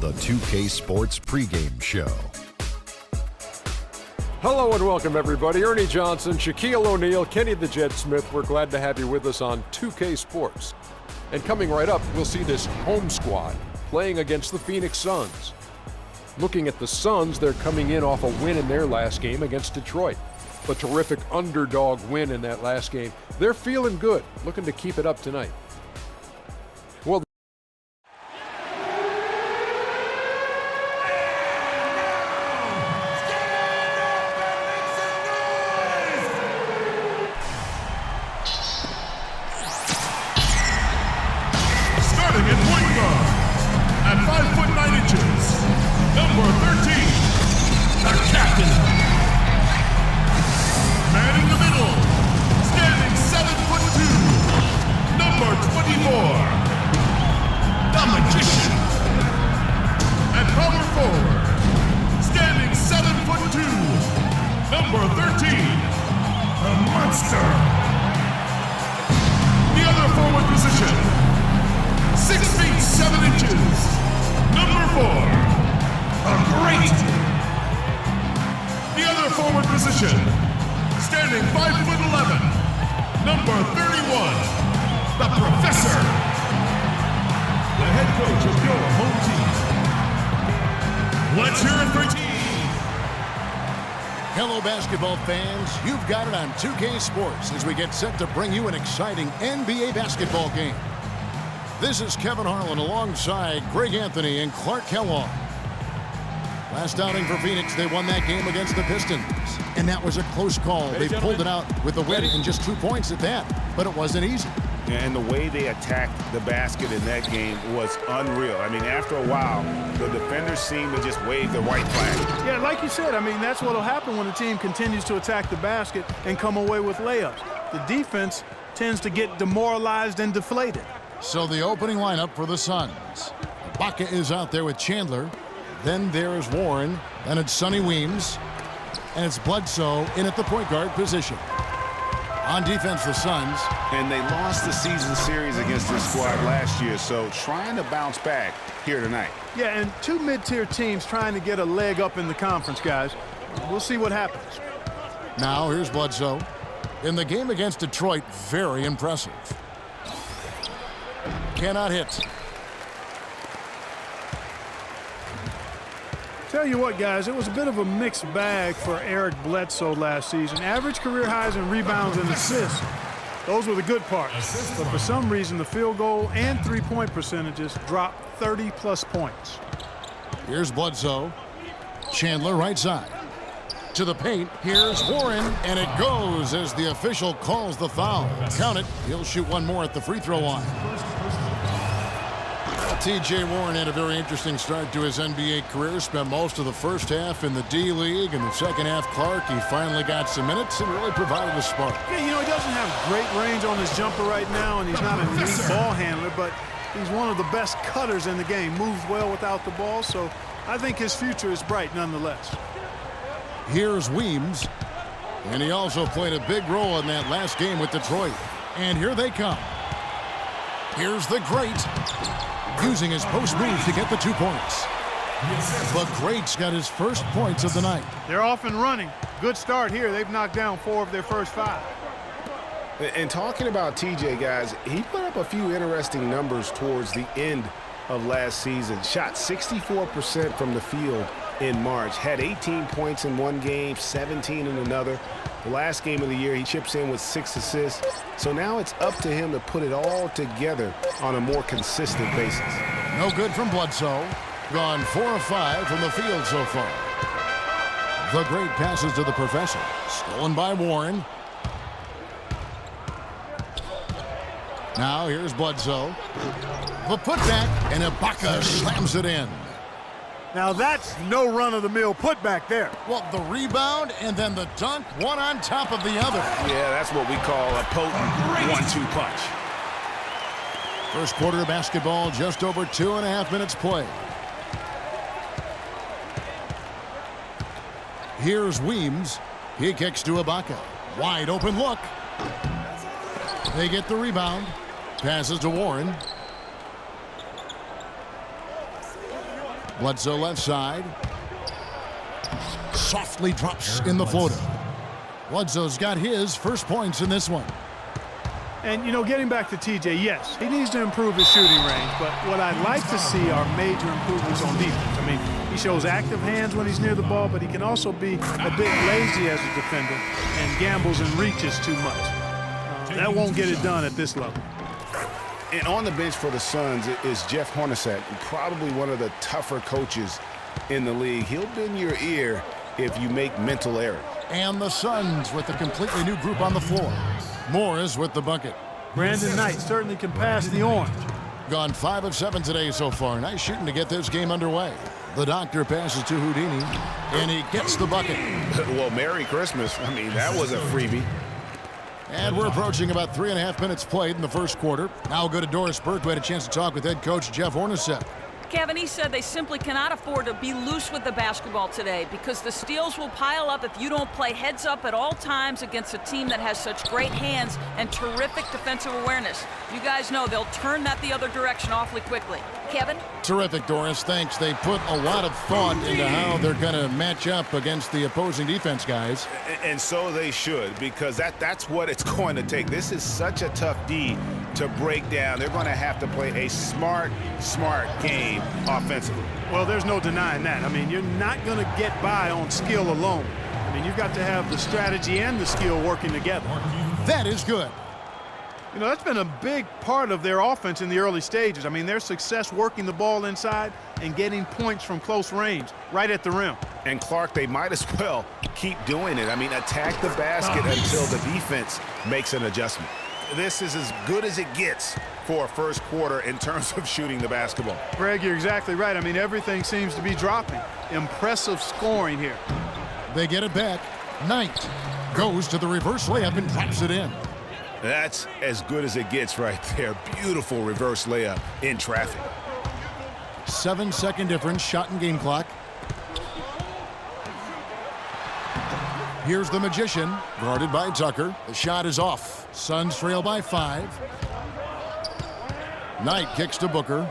the 2K Sports pregame show. Hello and welcome, everybody. Ernie Johnson, Shaquille O'Neal, Kenny the Jet Smith. We're glad to have you with us on 2K Sports. And coming right up, we'll see this home squad playing against the Phoenix Suns. Looking at the Suns, they're coming in off a win in their last game against Detroit. A terrific underdog win in that last game. They're feeling good, looking to keep it up tonight. Well, starting at point guard, at 5'9", number 13, the captain. Man in the middle, standing 7'2", number 24, the magician. At power forward, standing 7'2", number 13, the monster. The other forward position, 6 feet 7 inches, number 4, a great. The other forward position, standing 5'11", number 31, the professor. The head coach of your home team. Let's hear it for team. Hello, basketball fans. You've got it on 2K Sports as we get set to bring you an exciting NBA basketball game. This is Kevin Harlan alongside Greg Anthony and Clark Kellogg. Last outing for Phoenix, they won that game against the Pistons. And that was a close call. They pulled it out with a win and just 2 points at that. But it wasn't easy. And the way they attacked the basket in that game was unreal. I mean, after a while, the defenders seemed to just wave the white flag. Yeah, like you said, I mean, that's what will happen when the team continues to attack the basket and come away with layups. The defense tends to get demoralized and deflated. So the opening lineup for the Suns. Ibaka is out there with Chandler. Then there's Warren. Then it's Sonny Weems. And it's Bledsoe in at the point guard position. On defense, the Suns. And they lost the season series against this squad last year, so trying to bounce back here tonight. Yeah, and two mid-tier teams trying to get a leg up in the conference, guys. We'll see what happens. Now here's Bledsoe. In the game against Detroit, very impressive. Cannot hit. Tell you what, guys, it was a bit of a mixed bag for Eric Bledsoe last season. Average career highs in rebounds and assists. Those were the good parts. But for some reason, the field goal and three-point percentages dropped 30-plus points. Here's Bledsoe. Chandler right side. To the paint. Here's Warren. And it goes as the official calls the foul. Count it. He'll shoot one more at the free throw line. T.J. Warren had a very interesting start to his NBA career. Spent most of the first half in the D-League. In the second half, Clark, he finally got some minutes and really provided a spark. Yeah, you know, he doesn't have great range on his jumper right now, and he's not an elite ball handler, but he's one of the best cutters in the game. Moves well without the ball, so I think his future is bright nonetheless. Here's Weems. And he also played a big role in that last game with Detroit. And here they come. Here's the great. Using his post move to get the 2 points. The great's got his first points of the night. They're off and running. Good start here. They've knocked down 4 of their first 5. And talking about TJ, guys, he put up a few interesting numbers towards the end of last season. Shot 64% from the field in March. Had 18 points in one game, 17 in another. The last game of the year, he chips in with 6 assists. So now it's up to him to put it all together on a more consistent basis. No good from Bledsoe. Gone 4 of 5 from the field so far. The great passes to the professor. Stolen by Warren. Now here's Bledsoe. The putback, and Ibaka slams it in. Now that's no run-of-the-mill putback there. Well, the rebound and then the dunk, one on top of the other. Yeah, that's what we call a potent 1-2 punch. First quarter of basketball, just over 2.5 minutes played. Here's Weems. He kicks to Ibaka. Wide open look. They get the rebound. Passes to Warren. Bledsoe left side. Softly drops in the floater. Bledsoe's got his first points in this one. And, you know, getting back to TJ, yes, he needs to improve his shooting range, but what I'd like to see are major improvements on defense. I mean, he shows active hands when he's near the ball, but he can also be a bit lazy as a defender and gambles and reaches too much. That won't get it done at this level. And on the bench for the Suns is Jeff Hornacek, probably one of the tougher coaches in the league. He'll bend your ear if you make mental errors. And the Suns with a completely new group on the floor. Morris with the bucket. Brandon Knight certainly can pass the orange. Gone 5 of 7 today so far. Nice shooting to get this game underway. The doctor passes to Houdini, and he gets the bucket. Well, Merry Christmas. I mean, that was a freebie. And we're approaching about 3.5 minutes played in the first quarter. Now we'll go to Doris Burke, who had a chance to talk with head coach Jeff Hornacek. Kevin, he said they simply cannot afford to be loose with the basketball today because the steals will pile up if you don't play heads up at all times against a team that has such great hands and terrific defensive awareness. You guys know they'll turn that the other direction awfully quickly. Kevin? Terrific, Doris. Thanks. They put a lot of thought into how they're going to match up against the opposing defense, guys. And so they should, because that's what it's going to take. This is such a tough D to break down. They're going to have to play a smart game offensively. Well, there's no denying that. I mean, you're not going to get by on skill alone. I mean, you've got to have the strategy and the skill working together. That is good. You know, that's been a big part of their offense in the early stages. I mean, their success working the ball inside and getting points from close range, right at the rim. And Clark, they might as well keep doing it. I mean, attack the basket until the defense makes an adjustment. This is as good as it gets for a first quarter in terms of shooting the basketball. Greg, you're exactly right. I mean, everything seems to be dropping. Impressive scoring here. They get it back. Knight goes to the reverse layup and drops it in. That's as good as it gets right there. Beautiful reverse layup in traffic. 7-second difference, shot and game clock. Here's the Magician, guarded by Tucker. The shot is off. Suns trail by 5. Knight kicks to Booker.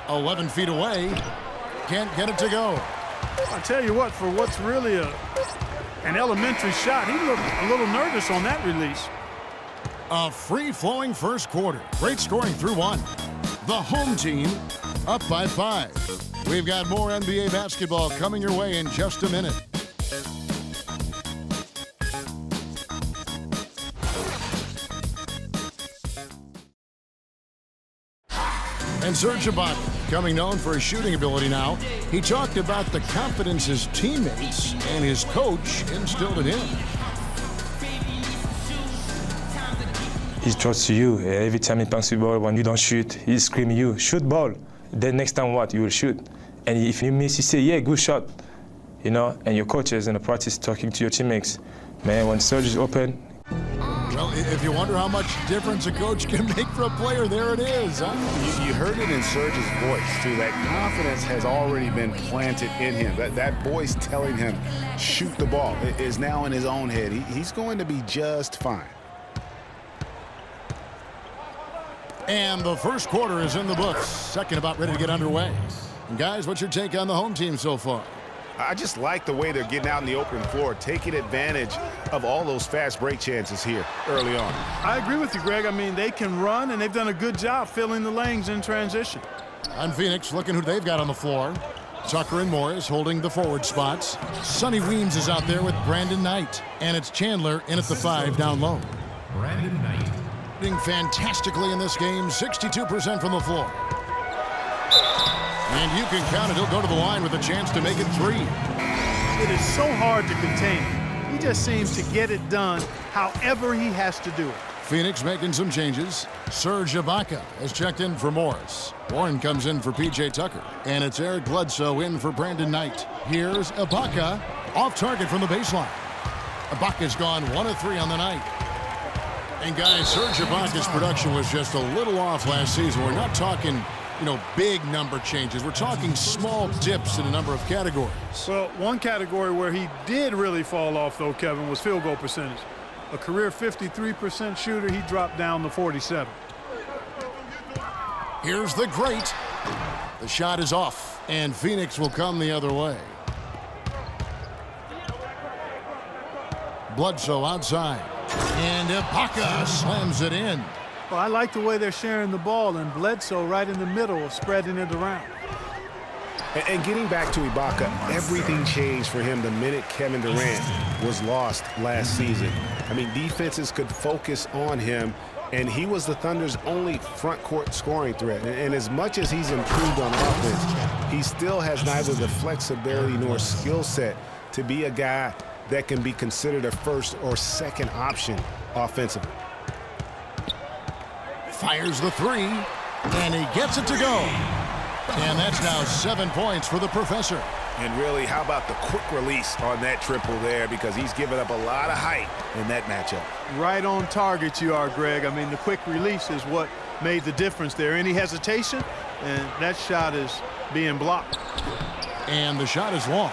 "11 feet away. Can't get it to go." I tell you what, for what's really an elementary shot, he looked a little nervous on that release. A free-flowing first quarter. Great scoring through 1. The home team up by 5. We've got more NBA basketball coming your way in just a minute. And Serge Ibaka, becoming known for his shooting ability now, he talked about the confidence his teammates and his coach instilled in him. He trusts you. Every time he passes the ball, when you don't shoot, he screams you, shoot ball. Then next time what? You will shoot. And if you miss, you say, yeah, good shot. You know, and your coaches in the practice talking to your teammates. Man, when Serge is open. Well, if you wonder how much difference a coach can make for a player, there it is. Huh? You heard it in Serge's voice, too. That confidence has already been planted in him. That voice telling him, shoot the ball, is now in his own head. He's going to be just fine. And the first quarter is in the books. Second about ready to get underway. And guys, what's your take on the home team so far? I just like the way they're getting out in the open floor, taking advantage of all those fast break chances here early on. I agree with you, Greg. I mean, they can run, and they've done a good job filling the lanes in transition. On Phoenix, looking who they've got on the floor. Tucker and Morris holding the forward spots. Sonny Weems is out there with Brandon Knight. And it's Chandler in at the 5 down low. Brandon Knight. Doing fantastically in this game, 62% from the floor. And you can count it. He'll go to the line with a chance to make it 3. It is so hard to contain him. He just seems to get it done however he has to do it. Phoenix making some changes. Serge Ibaka has checked in for Morris. Warren comes in for P.J. Tucker. And it's Eric Bledsoe in for Brandon Knight. Here's Ibaka, off target from the baseline. Ibaka's gone 1 of 3 on the night. And guys, Serge Ibaka's production was just a little off last season. We're not talking, you know, big number changes. We're talking small dips in a number of categories. Well, one category where he did really fall off, though, Kevin, was field goal percentage. A career 53% shooter, he dropped down to 47. Here's the great. The shot is off, and Phoenix will come the other way. Bledsoe outside, and Ibaka slams it in. Well, I like the way they're sharing the ball, and Bledsoe right in the middle of spreading it around. And getting back to Ibaka, everything changed for him the minute Kevin Durant was lost last season. I mean, defenses could focus on him, and he was the Thunder's only front court scoring threat. And as much as he's improved on offense, he still has neither the flexibility nor skill set to be a guy that can be considered a first or second option offensively. Fires the three, and he gets it to go. And that's now 7 points for the Professor. And really, how about the quick release on that triple there, because he's given up a lot of height in that matchup. Right on target you are, Greg. I mean, the quick release is what made the difference there. Any hesitation, and that shot is being blocked. And the shot is long.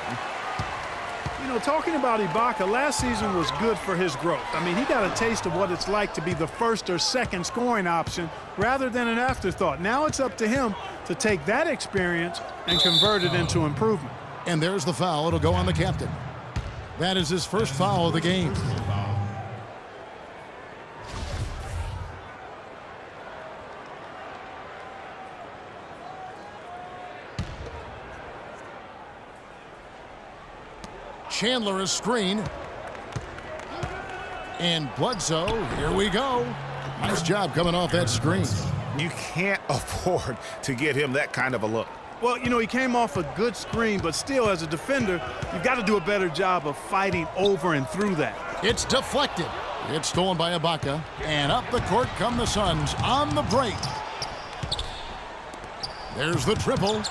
You know, talking about Ibaka, last season was good for his growth. I mean, he got a taste of what it's like to be the first or second scoring option rather than an afterthought. Now it's up to him to take that experience and convert it into improvement. And there's the foul. It'll go on the captain. That is his first foul of the game. Chandler is screen. And Bledsoe, here we go. Nice job coming off that screen. You can't afford to give him that kind of a look. Well, you know, he came off a good screen, but still, as a defender, you've got to do a better job of fighting over and through that. It's deflected. It's stolen by Ibaka. And up the court come the Suns on the break. There's the triple.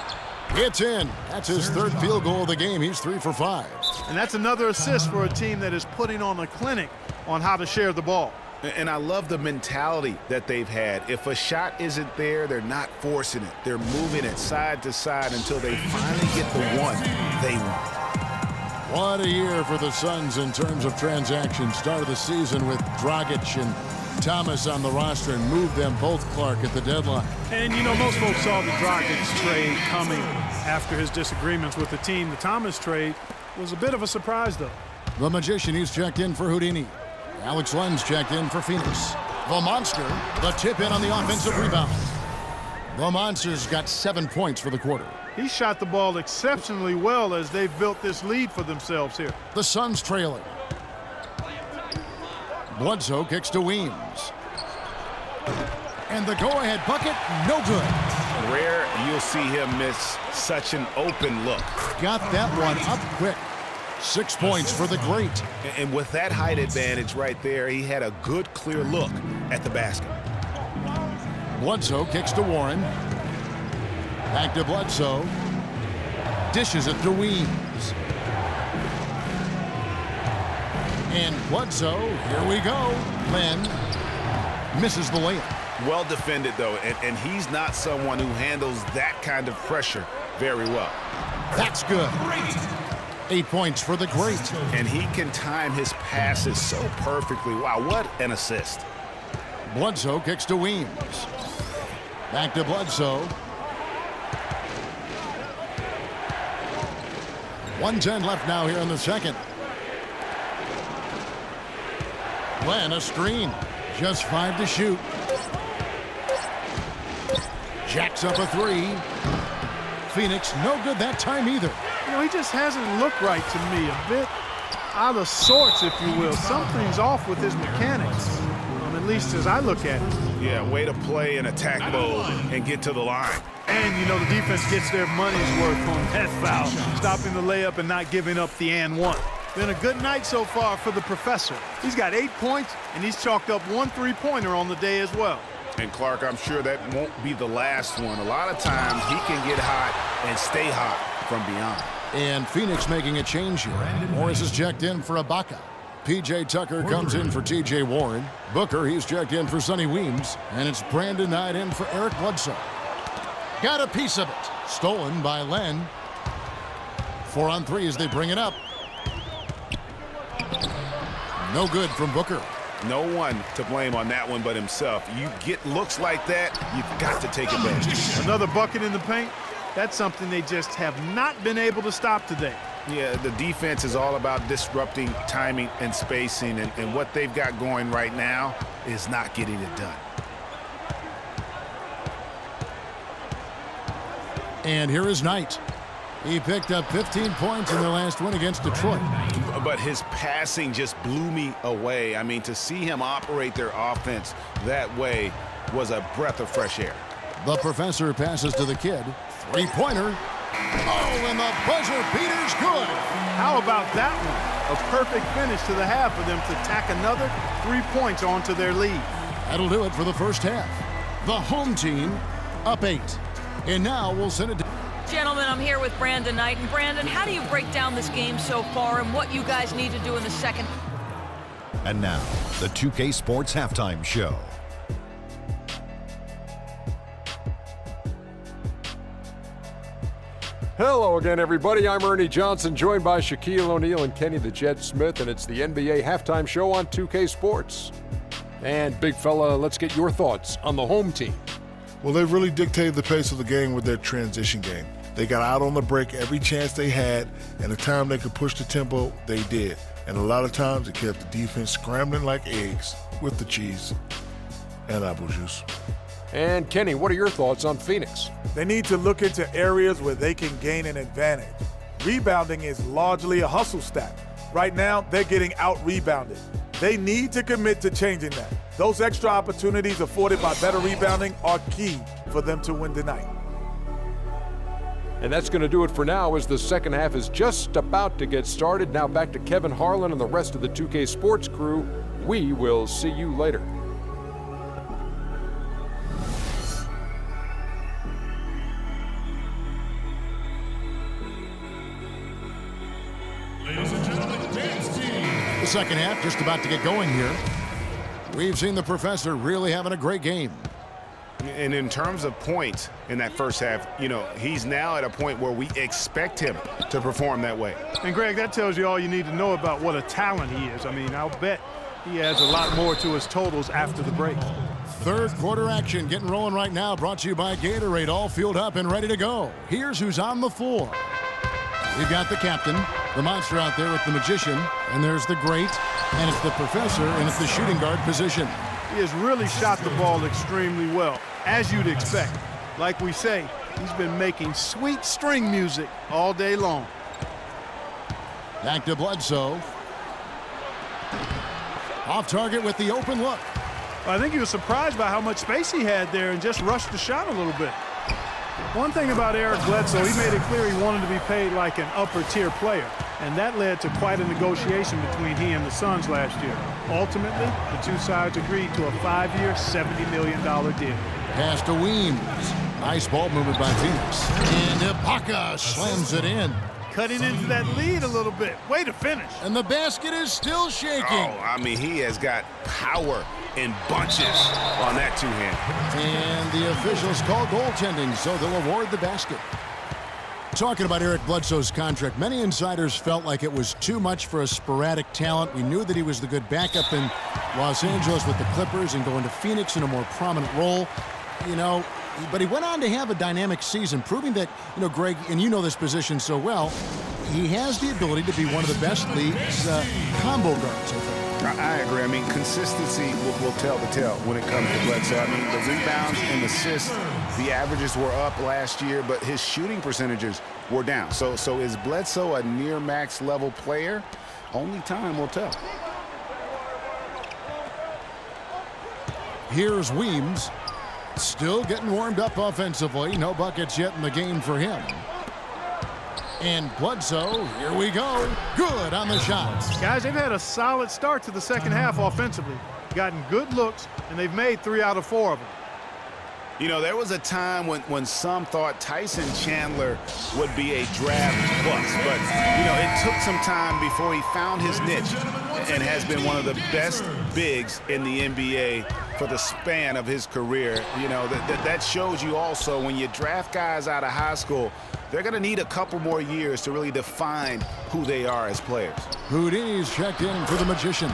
It's in. That's his third field goal of the game. He's 3 for 5. And that's another assist for a team that is putting on a clinic on how to share the ball. And I love the mentality that they've had. If a shot isn't there, they're not forcing it. They're moving it side to side until they finally get the one they want. What a year for the Suns in terms of transactions. Start of the season with Dragic and Thomas on the roster and moved them both, Clark, at the deadline. And, you know, most folks saw the Dragic trade coming after his disagreements with the team. The Thomas trade was a bit of a surprise, though. The Magician, he's checked in for Houdini. Alex Len's checked in for Phoenix. The Monster, the tip in on the offensive rebound. The Monster's got 7 points for the quarter. He shot the ball exceptionally well as they've built this lead for themselves here. The Suns trailing. Bledsoe kicks to Weems. And the go-ahead bucket, no good. Rare you'll see him miss such an open look. Got that one up quick. 6 points for the great. And with that height advantage right there, he had a good, clear look at the basket. Bledsoe kicks to Warren. Back to Bledsoe. Dishes it to Weems. And Bledsoe, here we go. Len misses the layup. Well defended, though, and he's not someone who handles that kind of pressure very well. That's good. 8 points for the great. And he can time his passes so perfectly. Wow, what an assist. Bledsoe kicks to Weems. Back to Bledsoe. 1:10 left now here in the second. Len, a screen. Just 5 to shoot. Jacks up a 3. Phoenix, no good that time either. You know, he just hasn't looked right to me. A bit out of sorts, if you will. Something's off with his mechanics, at least as I look at it. Yeah, way to play in attack mode and get to the line. And, you know, the defense gets their money's worth on that foul, stopping the layup and not giving up the and one. Been a good night so far for the Professor. He's got 8 points, and he's chalked up 1 3-pointer on the day as well. And, Clark, I'm sure that won't be the last one. A lot of times he can get hot and stay hot from beyond. And Phoenix making a change here. Morris is checked in for Ibaka. P.J. Tucker comes in for T.J. Warren. Booker, he's checked in for Sonny Weems. And it's Brandon Knight in for Eric Bledsoe. Got a piece of it. Stolen by Len. 4-on-3 as they bring it up. No good from Booker. No one to blame on that one but himself. You get looks like that, you've got to take advantage. Another bucket in the paint. That's something they just have not been able to stop today. Yeah, the defense is all about disrupting timing and spacing, and what they've got going right now is not getting it done. And here is Knight. He picked up 15 points in their last win against Detroit. But his passing just blew me away. I mean, to see him operate their offense that way was a breath of fresh air. The professor passes to the kid. Three-pointer. Oh, and the buzzer beater's good. How about that one? A perfect finish to the half for them to tack another 3 points onto their lead. That'll do it for the first half. The home team up 8. And now we'll send it to... Gentlemen, I'm here with Brandon Knight. And Brandon, how do you break down this game so far and what you guys need to do in the second? And now, the 2K Sports Halftime Show. Hello again, everybody. I'm Ernie Johnson, joined by Shaquille O'Neal and Kenny the Jet Smith, and it's the NBA Halftime Show on 2K Sports. And, big fella, let's get your thoughts on the home team. Well, they've really dictated the pace of the game with their transition game. They got out on the break every chance they had, and the time they could push the tempo, they did. And a lot of times it kept the defense scrambling like eggs with the cheese and apple juice. And Kenny, what are your thoughts on Phoenix? They need to look into areas where they can gain an advantage. Rebounding is largely a hustle stat. Right now, they're getting out-rebounded. They need to commit to changing that. Those extra opportunities afforded by better rebounding are key for them to win tonight. And that's going to do it for now as the second half is just about to get started. Now back to Kevin Harlan and the rest of the 2K Sports crew. We will see you later. Ladies and gentlemen, dance team. The second half just about to get going here. We've seen the professor really having a great game. And in terms of points in that first half, you know, he's now at a point where we expect him to perform that way. And, Greg, that tells you all you need to know about what a talent he is. I mean, I'll bet he adds a lot more to his totals after the break. Third quarter action getting rolling right now, brought to you by Gatorade, all fueled up and ready to go. Here's who's on the floor. We've got the captain, the monster out there with the magician, and there's the great, and it's the professor, and it's the shooting guard position. He has really shot the ball extremely well, as you'd expect. Like we say, he's been making sweet string music all day long. Back to Bledsoe. Off target with the open look. I think he was surprised by how much space he had there and just rushed the shot a little bit. One thing about Eric Bledsoe, he made it clear he wanted to be paid like an upper-tier player, and that led to quite a negotiation between he and the Suns last year. Ultimately, the two sides agreed to a 5-year, $70 million deal. Pass to Weems. Nice ball movement by Phoenix. And Ibaka slams it in. Cutting into that lead a little bit. Way to finish. And the basket is still shaking. Oh, I mean, he has got power in bunches on that two-hand. And the officials call goaltending, so they'll award the basket. Talking about Eric Bledsoe's contract, many insiders felt like it was too much for a sporadic talent. We knew that he was the good backup in Los Angeles with the Clippers and going to Phoenix in a more prominent role. You know, but he went on to have a dynamic season, proving that, you know, Greg, and you know this position so well, he has the ability to be one of the best league's combo guards, I think. I agree. I mean, consistency will tell the tale when it comes to Bledsoe. I mean, the rebounds and assists, the averages were up last year, but his shooting percentages were down. So is Bledsoe a near max level player? Only time will tell. Here's Weems. Still getting warmed up offensively. No buckets yet in the game for him. And Bledsoe, here we go. Good on the shots. Guys, they've had a solid start to the second half offensively. Gotten good looks, and they've made 3 out of 4 of them. You know, there was a time when some thought Tyson Chandler would be a draft bust. But, you know, it took some time before he found his niche and has been one of the best bigs in the NBA for the span of his career. You know, that shows you also when you draft guys out of high school, they're going to need a couple more years to really define who they are as players. Houdini's checked in for the magician.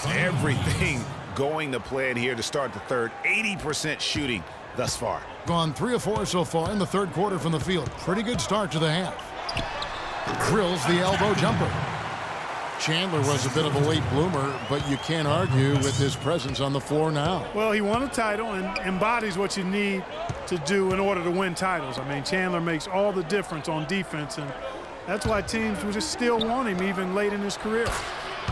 Everything going to plan here to start the third. 80% shooting thus far. Gone 3 of 4 so far in the third quarter from the field. Pretty good start to the half. Drills the elbow jumper. Chandler was a bit of a late bloomer, but you can't argue with his presence on the floor now. Well, he won a title and embodies what you need to do in order to win titles. I mean, Chandler makes all the difference on defense, and that's why teams would just still want him even late in his career.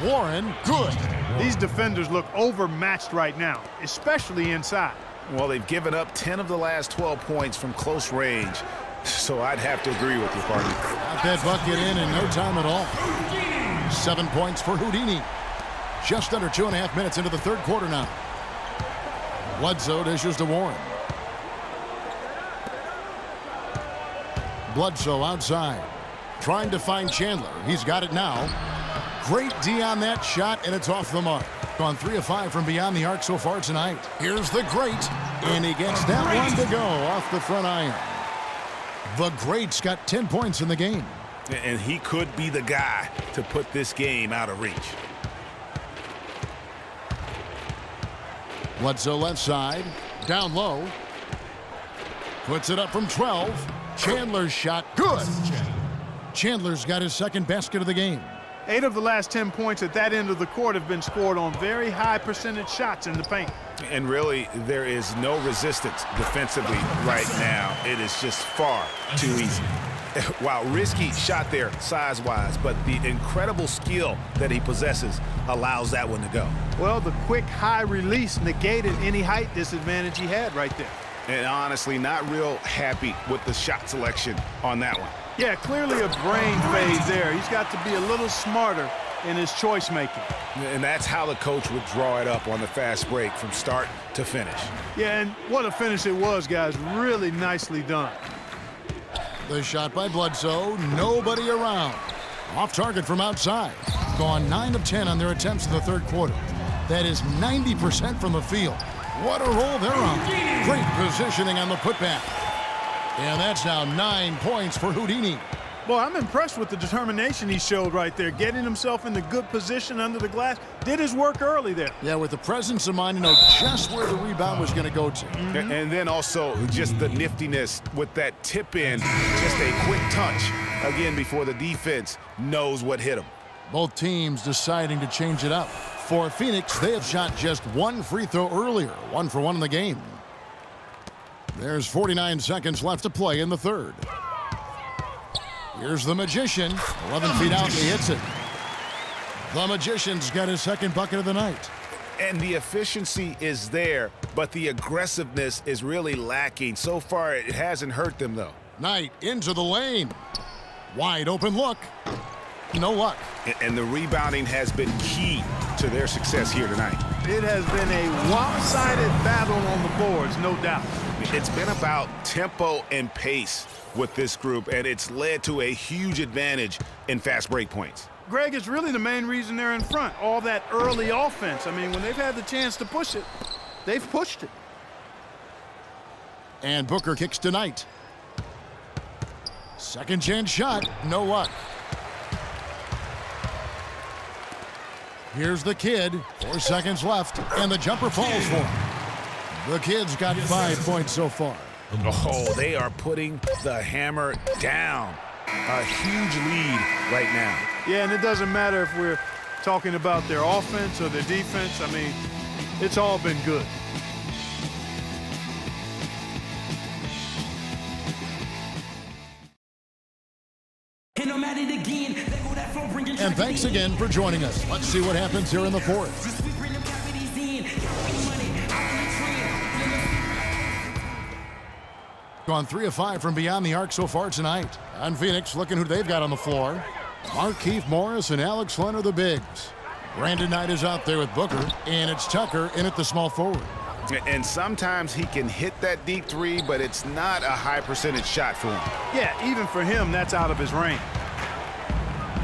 Warren, good. These defenders look overmatched right now, especially inside. Well, they've given up 10 of the last 12 points from close range, so I'd have to agree with you, partner. Got that bucket in no time at all. 7 points for Houdini. Just under 2.5 minutes into the third quarter now. Bledsoe dishes to Warren. Bledsoe outside. Trying to find Chandler. He's got it now. Great D on that shot, and it's off the mark. Gone 3 of 5 from beyond the arc so far tonight. Here's the great, and he gets that one to go off the front iron. The great's got 10 points in the game. And he could be the guy to put this game out of reach. Bledsoe left side, down low. Puts it up from 12. Chandler's shot, good. Chandler's got his second basket of the game. 8 of the last 10 points at that end of the court have been scored on very high percentage shots in the paint. And really, there is no resistance defensively right now. It is just far too easy. Wow, risky shot there size-wise, but the incredible skill that he possesses allows that one to go. Well, the quick high release negated any height disadvantage he had right there. And honestly, not real happy with the shot selection on that one. Yeah, clearly a brain phase there. He's got to be a little smarter in his choice making. And that's how the coach would draw it up on the fast break from start to finish. Yeah, and what a finish it was, guys. Really nicely done. The shot by Bledsoe, nobody around. Off target from outside. Gone 9 of 10 on their attempts in the third quarter. That is 90% from the field. What a roll they're on. Great positioning on the putback. And that's now 9 points for Houdini. Well, I'm impressed with the determination he showed right there, getting himself in the good position under the glass. Did his work early there. Yeah, with the presence of mind to know just where the rebound was going to go to. And then also just the niftiness with that tip in, just a quick touch, again, before the defense knows what hit him. Both teams deciding to change it up. For Phoenix, they have shot just 1 free throw earlier, 1 for 1 in the game. There's 49 seconds left to play in the third. Here's the Magician, 11 feet out, he hits it. The Magician's got his second bucket of the night. And the efficiency is there, but the aggressiveness is really lacking. So far, it hasn't hurt them, though. Knight into the lane. Wide open look. No luck. And the rebounding has been key to their success here tonight. It has been a lopsided battle on the boards, no doubt. It's been about tempo and pace with this group, and it's led to a huge advantage in fast break points. Greg, it's really the main reason they're in front. All that early offense. I mean, when they've had the chance to push it, they've pushed it. And Booker kicks to Knight. Second chance shot, no luck. Here's the Kid, 4 seconds left, and the jumper falls for him. The Kid's got 5 points so far. Oh, they are putting the hammer down. A huge lead right now. Yeah, and it doesn't matter if we're talking about their offense or their defense. I mean, it's all been good. And thanks again for joining us. Let's see what happens here in the fourth. Gone 3 of 5 from beyond the arc so far tonight. On Phoenix, looking who they've got on the floor. Markieff Morris and Alex Len are the bigs. Brandon Knight is out there with Booker, and it's Tucker in at the small forward. And sometimes he can hit that deep three, but it's not a high percentage shot for him. Yeah, even for him, that's out of his range.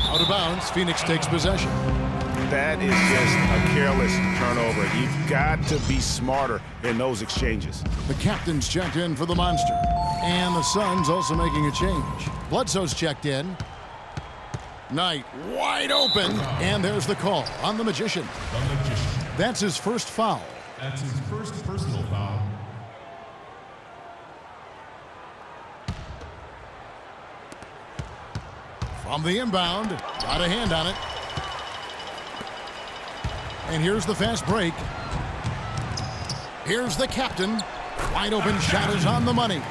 Out of bounds, Phoenix takes possession. That is just a careless turnover. You've got to be smarter in those exchanges. The captain's checked in for the Monster. And the Suns also making a change. Bledsoe's checked in. Knight wide open. And there's the call on the Magician. That's his first foul. That's his first personal foul. From the inbound, got a hand on it. And here's the fast break. Here's the captain. Wide open shot is on the money.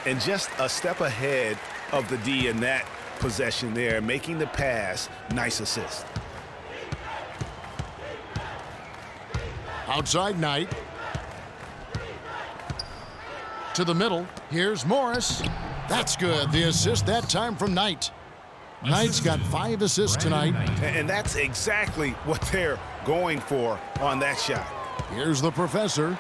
And just a step ahead of the D in that possession there, making the pass. Nice assist. Outside Knight. To the middle. Here's Morris. That's good. The assist that time from Knight. Knight's got 5 assists tonight. And that's exactly what they're going for on that shot. Here's the professor.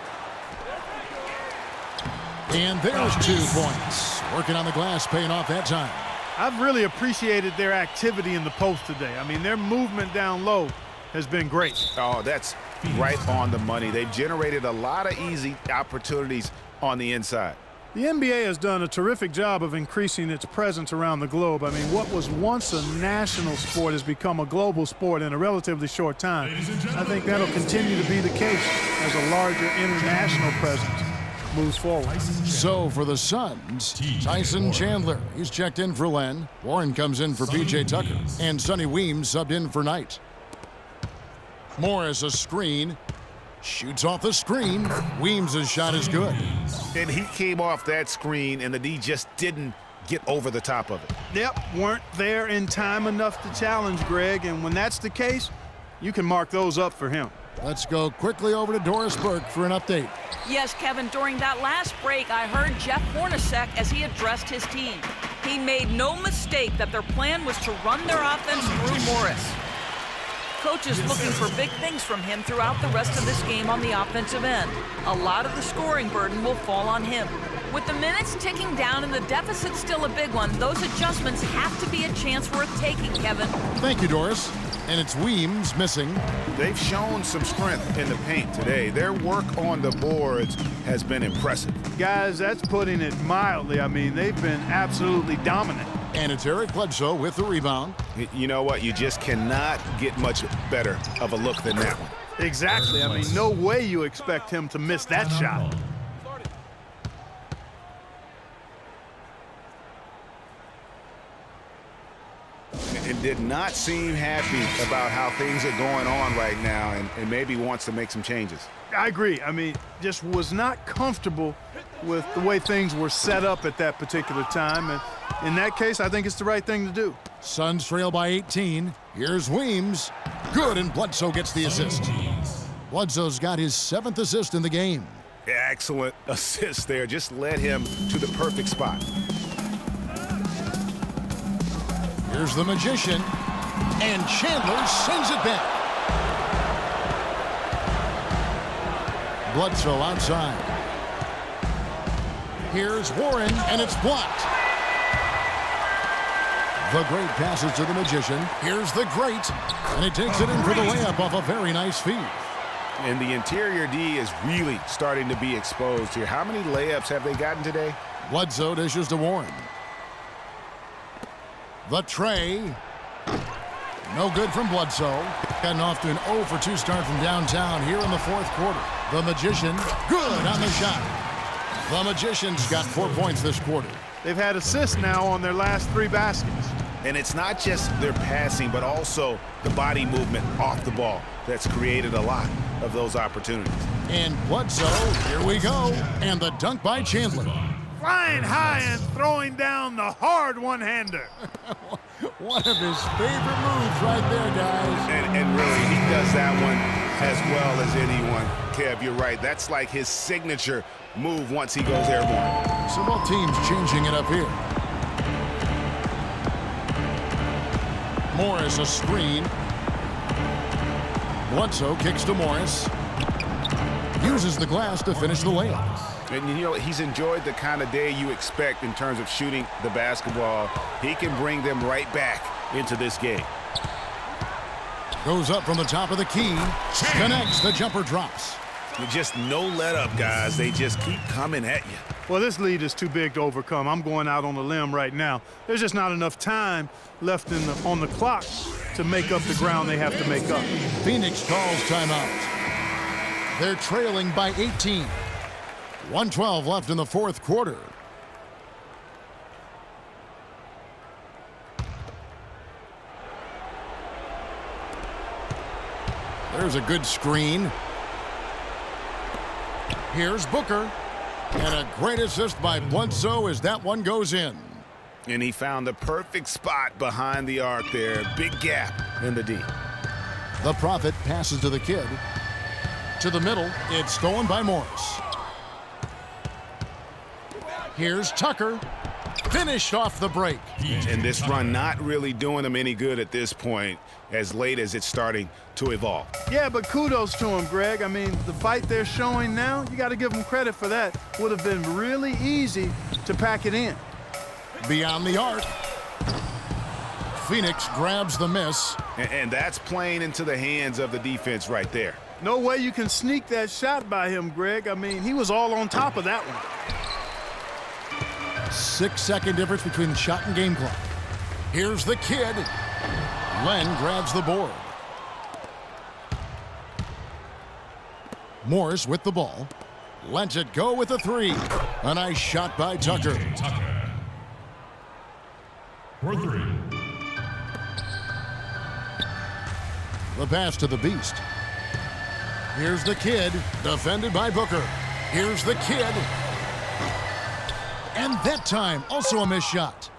And there's 2 points. Working on the glass, paying off that time. I've really appreciated their activity in the post today. I mean, their movement down low has been great. Oh, that's right on the money. They've generated a lot of easy opportunities on the inside. The NBA has done a terrific job of increasing its presence around the globe. I mean, what was once a national sport has become a global sport in a relatively short time. I think that'll continue to be the case as a larger international presence moves forward. So for the Suns, Tyson Chandler, he's checked in for Len. Warren comes in for P.J. Tucker. And Sonny Weems subbed in for Knight. Morris a screen. Shoots off the screen. Weems' shot is good. And he came off that screen, and the D just didn't get over the top of it. Yep, weren't there in time enough to challenge Greg, and when that's the case, you can mark those up for him. Let's go quickly over to Doris Burke for an update. Yes, Kevin, during that last break, I heard Jeff Hornacek as he addressed his team. He made no mistake that their plan was to run their offense through Morris. Coach is looking for big things from him throughout the rest of this game on the offensive end. A lot of the scoring burden will fall on him. With the minutes ticking down and the deficit still a big one, those adjustments have to be a chance worth taking, Kevin. Thank you, Doris. And it's Weems missing. They've shown some strength in the paint today. Their work on the boards has been impressive. Guys, that's putting it mildly. I mean, they've been absolutely dominant. And it's Eric Bledsoe with the rebound. You know what? You just cannot get much better of a look than that one. Exactly. I mean, no way you expect him to miss that shot. And did not seem happy about how things are going on right now, and maybe wants to make some changes. I agree. I mean, just was not comfortable with the way things were set up at that particular time. And in that case, I think it's the right thing to do. Suns trail by 18. Here's Weems. Good, and Bledsoe gets the assist. Bledsoe's got his 7th assist in the game. Excellent assist there. Just led him to the perfect spot. Here's the Magician, and Chandler sends it back. Bledsoe outside. Here's Warren, and it's blocked. The great passes to the Magician. Here's the great, and he takes it in for the layup off a very nice feed. And the interior D is really starting to be exposed here. How many layups have they gotten today? Bledsoe dishes to Warren. The tray. No good from Bledsoe. Gotten off to an 0 for 2 start from downtown here in the 4th quarter. The Magician, good on the shot. The Magician's got 4 points this quarter. They've had assists now on their last 3 baskets. And it's not just their passing, but also the body movement off the ball that's created a lot of those opportunities. And Bledsoe, here we go. And the dunk by Chandler. Flying high and throwing down the hard one-hander. One of his favorite moves right there, guys. And really, he does that one as well as anyone. Kev, you're right. That's like his signature move once he goes airborne. So both teams changing it up here. Morris a screen. Bledsoe kicks to Morris. Uses the glass to finish the layup. And you know, he's enjoyed the kind of day you expect in terms of shooting the basketball. He can bring them right back into this game. Goes up from the top of the key. Connects, the jumper drops. Just no let up, guys. They just keep coming at you. Well, this lead is too big to overcome. I'm going out on a limb right now. There's just not enough time left on the clock to make up the ground they have to make up. Phoenix calls timeout. They're trailing by 18. 1:12 left in the fourth quarter. There's a good screen. Here's Booker. And a great assist by Bledsoe as that one goes in. And he found the perfect spot behind the arc there. Big gap in the D. The Prophet passes to the kid. To the middle. It's stolen by Morris. Here's Tucker. Finished off the break. And this run not really doing them any good at this point, as late as it's starting to evolve. Yeah, but kudos to him, Greg. I mean, the fight they're showing now, you got to give them credit for that. Would have been really easy to pack it in. Beyond the arc. Phoenix grabs the miss. And that's playing into the hands of the defense right there. No way you can sneak that shot by him, Greg. I mean, he was all on top of that one. 6-second difference between the shot and game clock. Here's the kid. Len grabs the board. Morris with the ball. Lets it go with a three. A nice shot by Tucker. For three. The pass to the Beast. Here's the kid. Defended by Booker. Here's the kid. And that time, also a missed shot.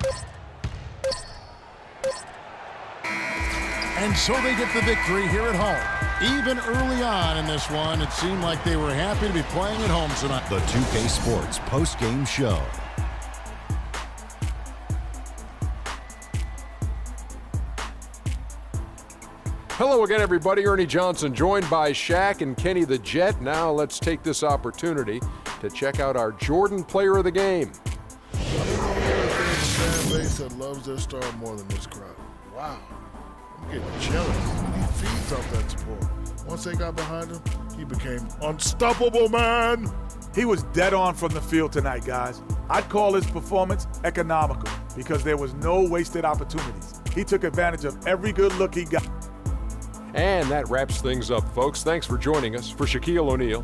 And so they get the victory here at home. Even early on in this one, it seemed like they were happy to be playing at home tonight. The 2K Sports post-game show. Hello again, everybody. Ernie Johnson joined by Shaq and Kenny the Jet. Now let's take this opportunity to check out our Jordan Player of the Game. I don't know if there's a fan base that loves their star more than this crowd. Wow. I'm getting jealous. He feeds off that support. Once they got behind him, he became unstoppable, man. He was dead on from the field tonight, guys. I'd call his performance economical because there was no wasted opportunities. He took advantage of every good look he got. And that wraps things up, folks. Thanks for joining us. For Shaquille O'Neal,